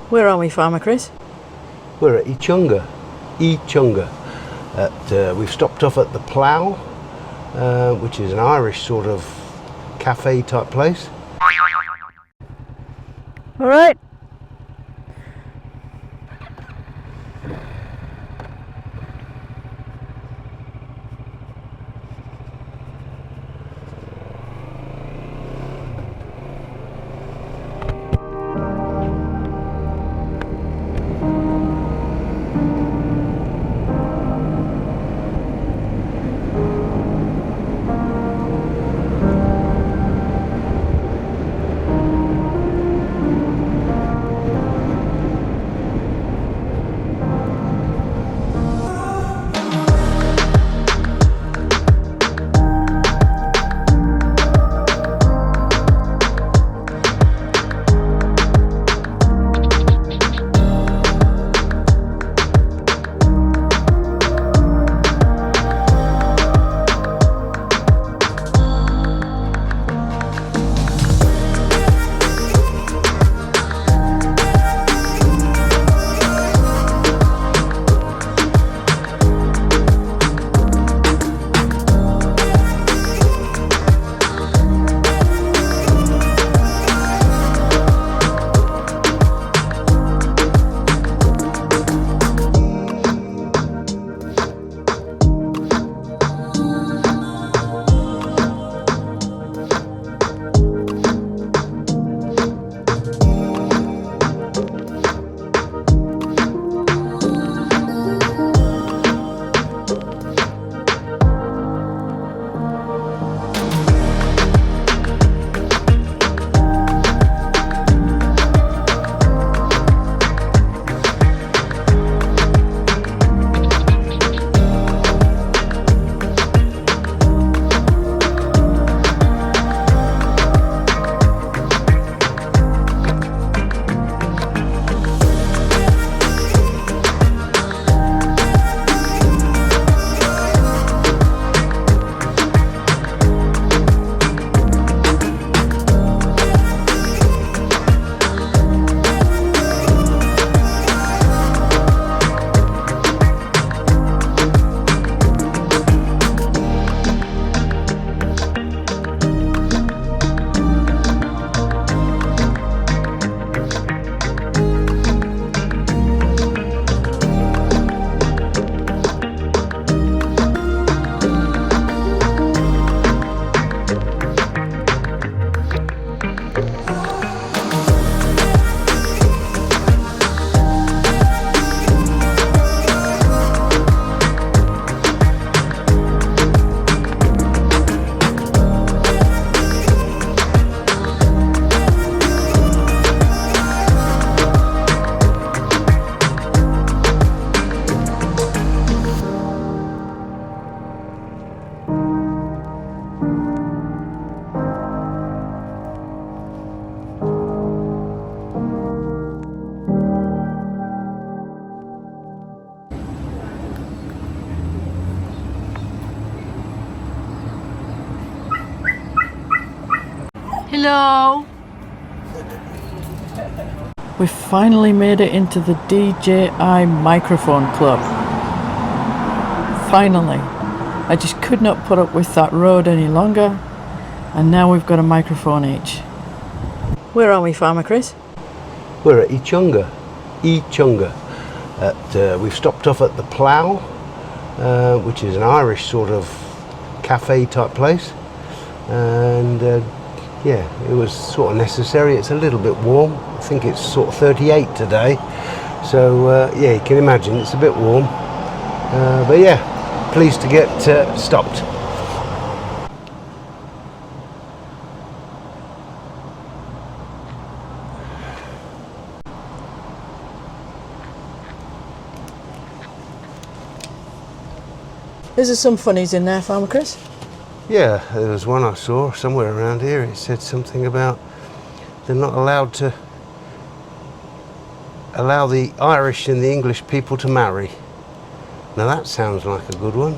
Where are we, Farmer Chris? We're at Echunga. We've stopped off at the Plough, which is an Irish sort of cafe type place. All right. Hello. We finally made it into the DJI Microphone Club. Finally. I just could not put up with that road any longer, and now we've got a microphone each. Where are we, Farmer Chris? We're at Echunga. We've stopped off at the Plough, which is an Irish sort of cafe type place, and yeah, it was sort of necessary. It's a little bit warm. I think it's sort of 38 today, so yeah, you can imagine it's a bit warm, but yeah, pleased to get stopped. Is there some funnies in there, Farmer Chris? Yeah, there was one I saw somewhere around here. It said something about they're not allowed to allow the Irish and the English people to marry. Now that sounds like a good one.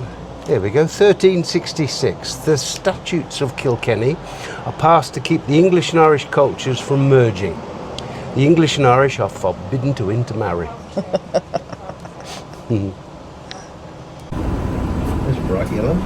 Here we go, 1366. The Statutes of Kilkenny are passed to keep the English and Irish cultures from merging. The English and Irish are forbidden to intermarry. That's bright yellow.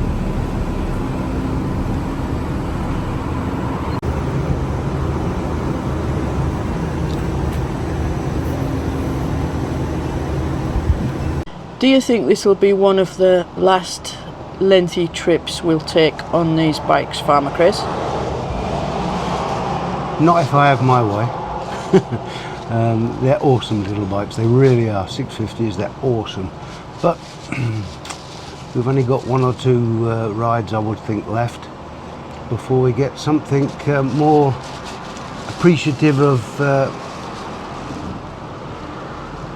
Do you think this will be one of the last lengthy trips we'll take on these bikes, Farmer Chris? Not if I have my way. They're awesome little bikes, they really are. 650s, they're awesome. But we've only got one or two rides, I would think, left before we get something more appreciative of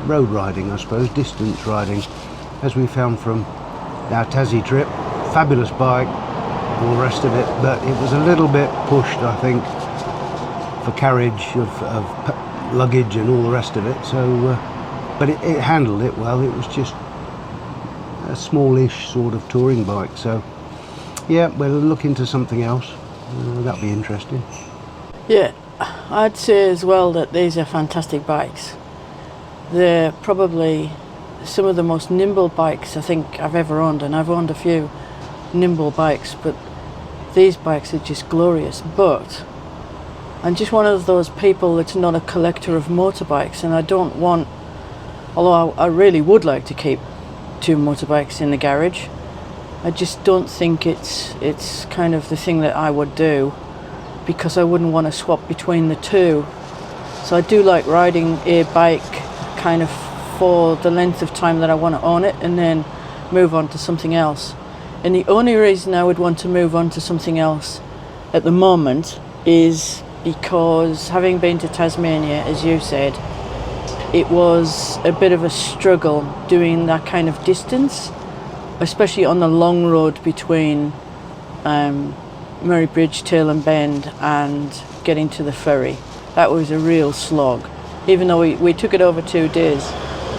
road riding, I suppose, distance riding, as we found from our Tassie trip. Fabulous bike, all the rest of it, but it was a little bit pushed, I think, for carriage of luggage and all the rest of it. So, but it handled it well. It was just a smallish sort of touring bike. So, yeah, we'll look into something else. That'll be interesting. Yeah, I'd say as well that these are fantastic bikes. They're probably some of the most nimble bikes I think I've ever owned, and I've owned a few nimble bikes, but these bikes are just glorious. But I'm just one of those people that's not a collector of motorbikes, and I don't want, although I really would like to keep 2 motorbikes in the garage, I just don't think it's kind of the thing that I would do, because I wouldn't want to swap between the two. So I do like riding a bike kind of for the length of time that I want to own it, and then move on to something else. And the only reason I would want to move on to something else at the moment is because, having been to Tasmania, as you said, it was a bit of a struggle doing that kind of distance, especially on the long road between Murray Bridge, Tail and Bend, and getting to the ferry. That was a real slog. Even though we took it over 2 days,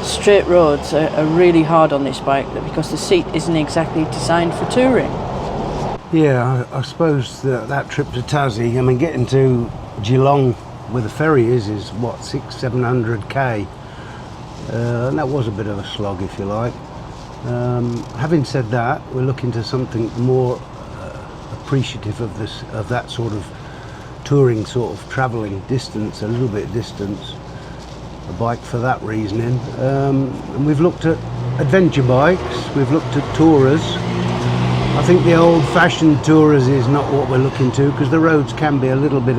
straight roads are really hard on this bike because the seat isn't exactly designed for touring. Yeah, I suppose that trip to Tassie, I mean, getting to Geelong where the ferry is what, 600-700 and that was a bit of a slog, if you like. Having said that, we're looking to something more appreciative of that sort of touring, sort of travelling distance, a little bit distance, a bike for that reasoning. And we've looked at adventure bikes, we've looked at tourers. I think the old-fashioned tourers is not what we're looking to, because the roads can be a little bit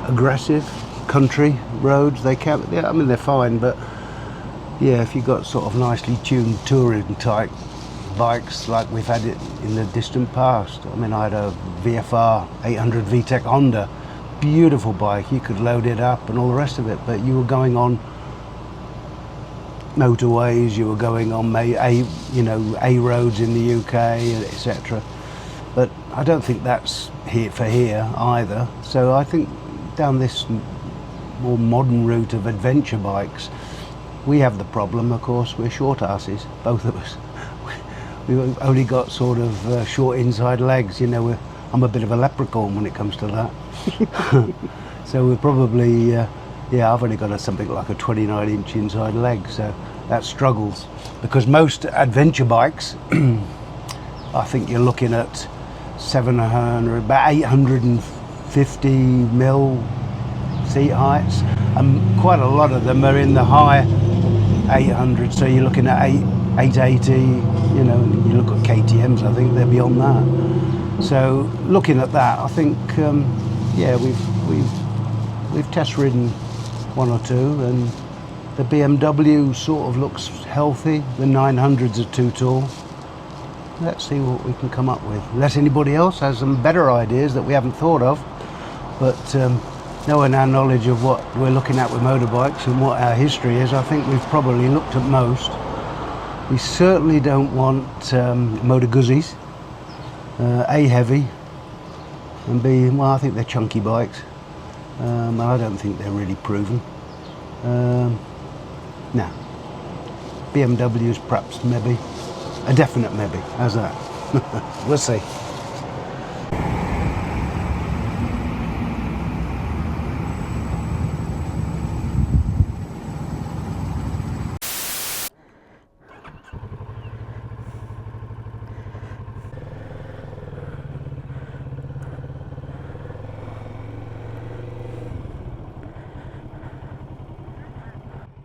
aggressive. Country roads, they can, I mean, they're fine, but yeah, if you've got sort of nicely tuned touring type bikes like we've had it in the distant past. I mean, I had a VFR 800 VTEC Honda, beautiful bike, you could load it up and all the rest of it, but you were going on motorways, you were going on A roads in the UK, etc. But I don't think that's here for here either. So I think down this more modern route of adventure bikes, we have the problem, of course, we're short asses, both of us. We've only got sort of short inside legs, you know. I'm a bit of a leprechaun when it comes to that. So we're probably, I've only got something like a 29-inch inside leg, so that struggles. Because most adventure bikes, I think you're looking at 700, about 850 mil seat heights, and quite a lot of them are in the high 800, so you're looking at 880, you know, you look at KTMs, I think they're beyond that. So looking at that, I think, we've test ridden 1 or 2, and the BMW sort of looks healthy. The 900s are too tall. Let's see what we can come up with. Unless anybody else has some better ideas that we haven't thought of. But knowing our knowledge of what we're looking at with motorbikes and what our history is, I think we've probably looked at most. We certainly don't want motor guzzies. A, heavy, and B, well, I think they're chunky bikes. And I don't think they're really proven. No. BMW's perhaps maybe. A definite maybe. How's that? We'll see.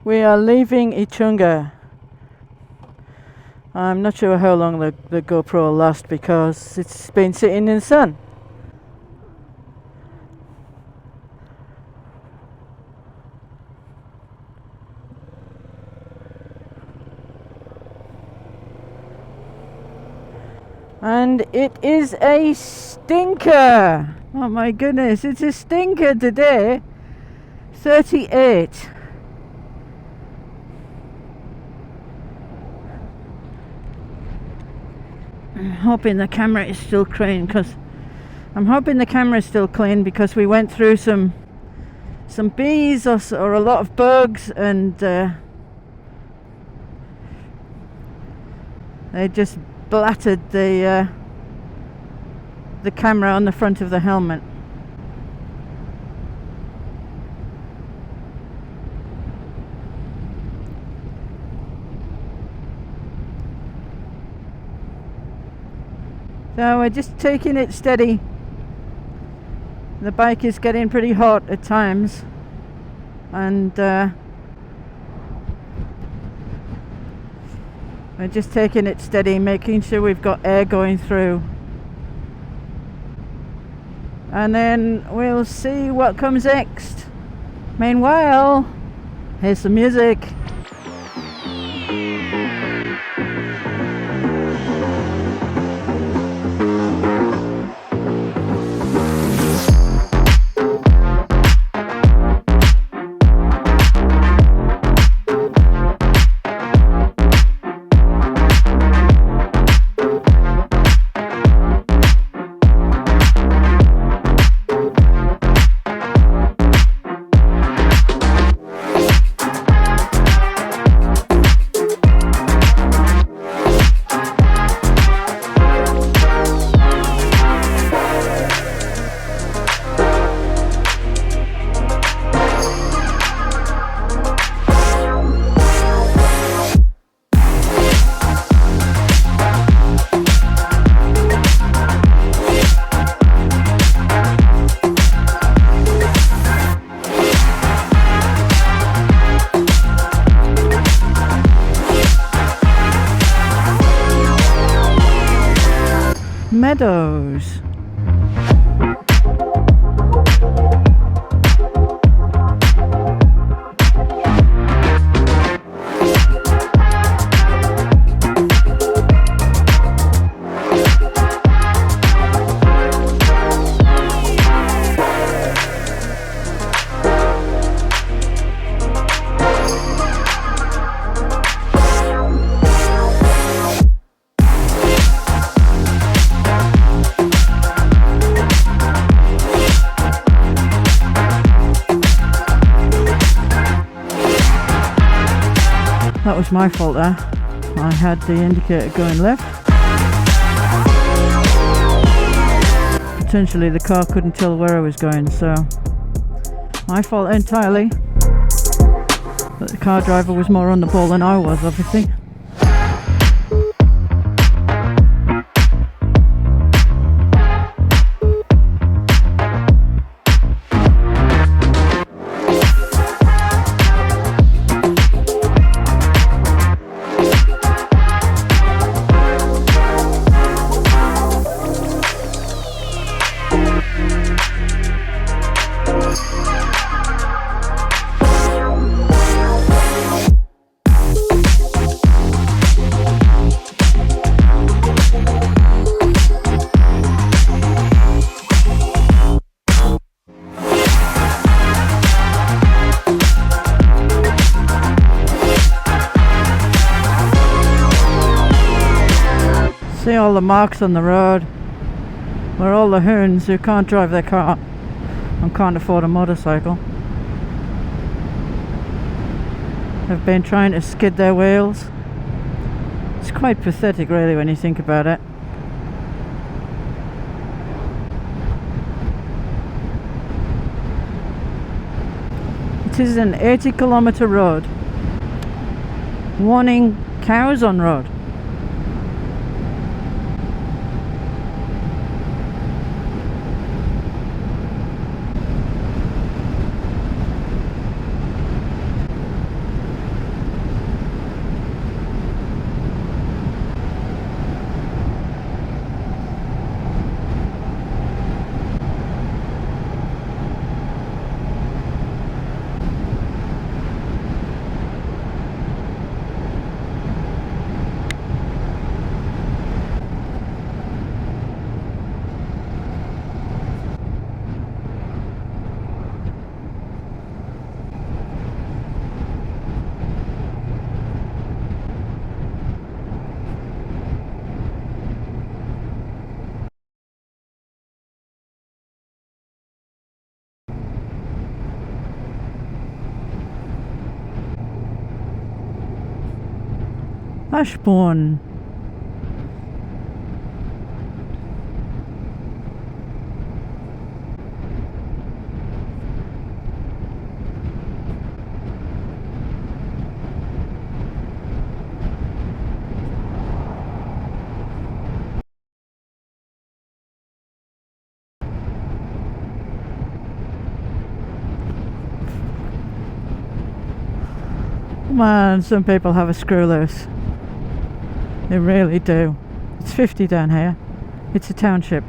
We are leaving Echunga. I'm not sure how long the GoPro will last because it's been sitting in the sun. And it is a stinker! Oh my goodness, it's a stinker today. 38. I'm hoping the camera is still clean because we went through some bees or a lot of bugs, and they just blattered the camera on the front of the helmet. So we're just taking it steady. The bike is getting pretty hot at times, and we're just taking it steady, making sure we've got air going through, and then we'll see what comes next. Meanwhile, here's some music. Meadows. That was my fault there. I had the indicator going left. Potentially the car couldn't tell where I was going, so my fault entirely. But the car driver was more on the ball than I was, obviously. See all the marks on the road where all the hoons who can't drive their car and can't afford a motorcycle have been trying to skid their wheels. It's quite pathetic really when you think about it. It is an 80-kilometre road. Warning, cows on road. Ashbourne. Man, some people have a screw loose. They really do. It's 50 down here. It's a township.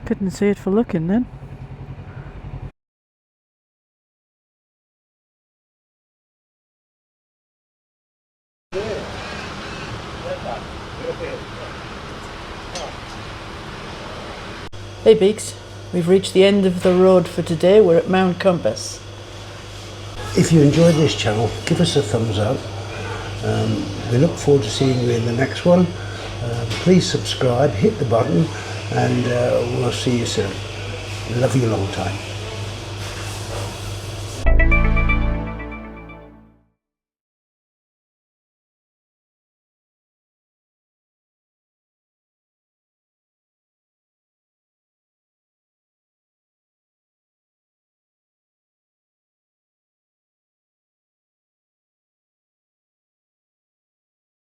Couldn't see it for looking then. Hey Beaks, we've reached the end of the road for today. We're at Mount Compass. If you enjoyed this channel, give us a thumbs up. We look forward to seeing you in the next one. Please subscribe, hit the button, and we'll see you soon. Love you long time.